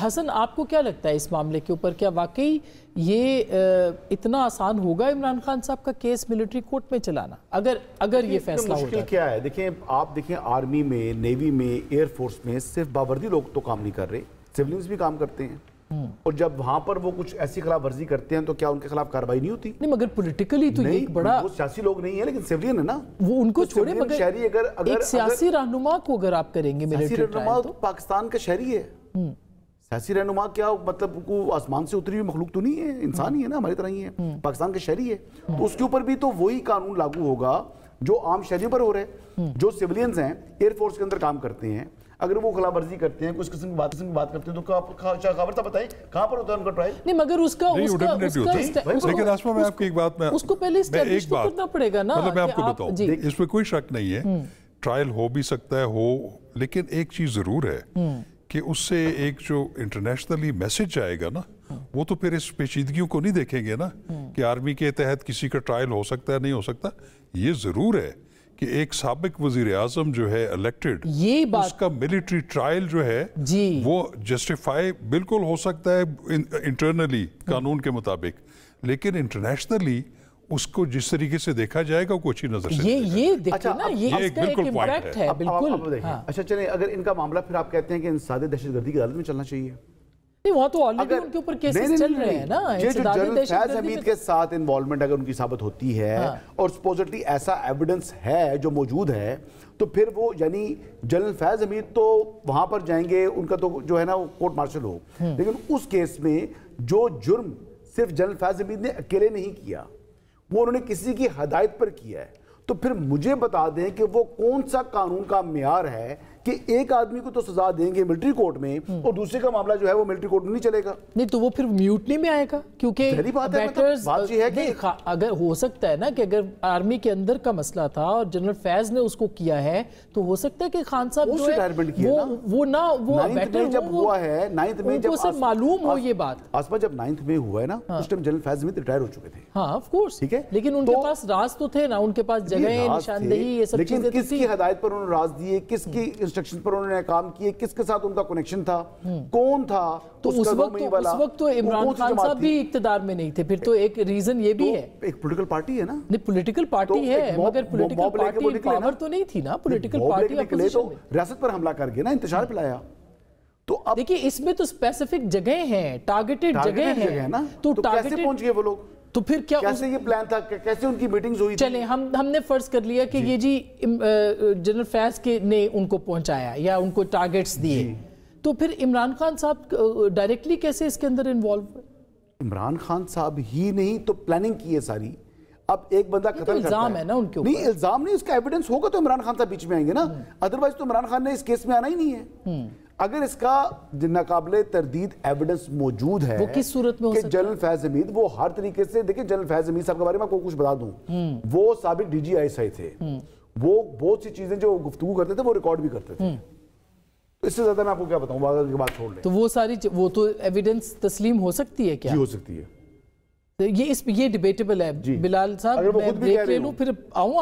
حسن آپ کو کیا لگتا ہے اس معاملے کے اوپر، کیا واقعی یہ اتنا آسان ہوگا عمران خان صاحب کا کیس ملٹری کورٹ میں چلانا اگر یہ فیصلہ ہو جائے؟ مشکل کیا ہے، دیکھیں آپ دیکھیں آرمی میں، نیوی میں، ایئر فورس میں صرف باوردی لوگ تو کام نہیں کر رہے، سیولینز بھی کام کرتے ہیں، اور جب وہاں پر وہ کچھ ایسی خلاف ورزی کرتے ہیں تو کیا ان کے خلاف کارروائی نہیں ہوتی؟ نہیں مگر پولیٹیکلی تو یہ بڑا، وہ سیاسی لوگ نہیں ہیں لیکن سیولین ہے نا، وہ ان کو چھوڑے، مگر ایک سیاسی رہنما کو اگر آپ کریں گے ملٹری ٹرائل، رہنما تو پاکستان کا شہری ہے، سیاسی رہنما کیا مطلب کو آسمان سے اتری ہوئی مخلوق تو نہیں ہے، انسان ہی ہے نا، ہماری طرح ہی ہے، پاکستان کا شہری ہے، تو اس کے اوپر بھی تو وہی قانون لاگو ہوگا جو عام شہریوں پر ہو رہے، جو سیولینز ہیں ایئر فورس کے اندر کام کرتے ہیں، اگر وہ خلاف ورزی کرتے ہیں، کچھ قسم کی بات کرتے ہیں، تو خبر تھا بتائیں کہاں پر ہوتا ہے ان کا ٹرائل؟ نہیں مگر اس کا لیکن آسما میں آپ کی ایک بات میں اس کو پہلے اسٹیبلش تو کرنا پڑے گا نا، مطلب میں آپ کو بتاؤں اس میں کوئی شک نہیں ہے، ٹرائل ہو بھی سکتا ہے لیکن ایک چیز ضرور ہے کہ اس سے ایک جو انٹرنیشنلی میسج آئے گا نا، وہ تو پھر اس پیچیدگیوں کو نہیں دیکھیں گے نا کہ آرمی کے تحت کسی کا ٹرائل ہو سکتا ہے نہیں ہو سکتا، یہ ضرور ہے کہ ایک سابق وزیر اعظم جو ہے الیکٹڈ، اس کا ملٹری ٹرائل جو ہے وہ جسٹیفائی بالکل ہو سکتا ہے انٹرنلی قانون کے مطابق، لیکن انٹرنیشنلی اس کو جس طریقے سے دیکھا جائے گا وہ اچھی نظر سے یہ دیکھیں نا، یہ اس کا ایک امپیکٹ ہے بالکل۔ اچھا چلیں، اگر ان کا معاملہ پھر آپ کہتے ہیں کہ انسداد دہشت گردی کی عدالت میں چلنا چاہیے، نہیں وہاں تو آلریڈی ان کے اوپر کیسز چل رہے ہیں نا، جو جنرل فیض حمید کے ساتھ انوالومنٹ اگر ان کی ثابت ہوتی ہے اور سپوزٹلی ایسا ایویڈنس ہے جو موجود ہے، تو پھر وہ یعنی جنرل فیض حمید تو وہاں پر جائیں گے، ان کا تو جو ہے نا وہ کورٹ مارشل ہو، لیکن اس کیس میں جو جرم صرف جنرل فیض حمید نے اکیلے نہیں کیا، وہ انہوں نے کسی کی ہدایت پر کیا ہے، تو پھر مجھے بتا دیں کہ وہ کون سا قانون کا معیار ہے کہ ایک آدمی کو تو سزا دیں گے ملٹری کورٹ میں اور دوسرے کا معاملہ جو ہے وہ ملٹری کورٹ میں نہیں چلے گا؟ نہیں تو وہ پھر میوٹنی میں آئے گا، کیونکہ اگر ہو سکتا ہے نا کہ اگر آرمی کے اندر کا مسئلہ تھا اور جنرل فیض نے اس کو کیا ہے تو ہو سکتا ہے کہ خان صاحب جو ہے وہ نہ وہ بیٹر جب ہوا ہے، نائنتھ میں جب معلوم ہو یہ بات، آسما جب نائنتھ میں ہوا ہے نا اس ٹائم جنرل فیض حمید ریٹائر ہو چکے تھے، ہاں آف کورس، ٹھیک ہے، لیکن ان کے پاس راز تو تھے نا، ان کے پاس جگہیں، نشاندہی، یہ سب چیزیں، لیکن کس کی ہدایت پر انہوں نے راز دیے، کس کی انسٹرکشن پر انہوں نے کام کیے، کس کے ساتھ ان کا کنیکشن تھا، کون تھا؟ تو اس وقت تو عمران خان صاحب بھی اقتدار میں نہیں تھے، پھر تو ایک ریزن یہ بھی ہے، ایک پولیٹیکل پارٹی ہے نا، نہیں پولیٹیکل پارٹی ہے مگر پولیٹیکل پارٹی پاور تو نہیں تھی نا، پولیٹیکل پارٹی اپوزیشن میں ریاست پر حملہ کر گئے نا، انتشار پھیلایا، تو اب دیکھیں اس میں تو اسپیسیفک جگہیں ہیں، ٹارگیٹڈ جگہیں ہیں، تو کیسے پہنچ گئے وہ لوگ؟ تو پھر کیا کیسے یہ پلان تھا، کیسے ان کی میٹنگز ہوئی؟ چلیں ہم نے فرض کر لیا کہ یہ جی جنرل فیض کے نے ان کو پہنچایا یا ان کو ٹارگیٹس دیے، تو پھر عمران خان صاحب ڈائریکٹلی کیسے اس کے اندر انوالو ہوئے؟ عمران خان صاحب ہی نہیں تو پلاننگ کی ہے ساری، اب ایک بندہ قتل کرتا ہے، الزام ہے نا ان کے اوپر، نہیں الزام نہیں، اس کا ایویڈنس ہوگا تو عمران خان صاحب بیچ میں آئیں گے نا، ادروائز تو عمران خان نے اس کیس میں آنا ہی نہیں ہے۔ اگر اس کا ناقابل تردید ایویڈنس موجود ہے، وہ کس صورت میں ہو سکتا ہے؟ کہ جنرل فیض حمید وہ ہر طریقے سے، دیکھیں جنرل فیض حمید صاحب کے بارے میں آپ کو کچھ بتا دوں، وہ سابق ڈی جی آئی تھے، وہ بہت سی چیزیں جو گفتگو کرتے تھے وہ ریکارڈ بھی کرتے تھے، اس سے زیادہ میں آپ کو کیا بتاؤں، آگے کی بات چھوڑ لیں، تو وہ ساری وہ تو ایویڈنس تسلیم ہو سکتی ہے کیا؟ جی ہو سکتی ہے، یہ ڈیبیٹیبل ہے بلال صاحب، میں بریک لے لوں پھر آؤں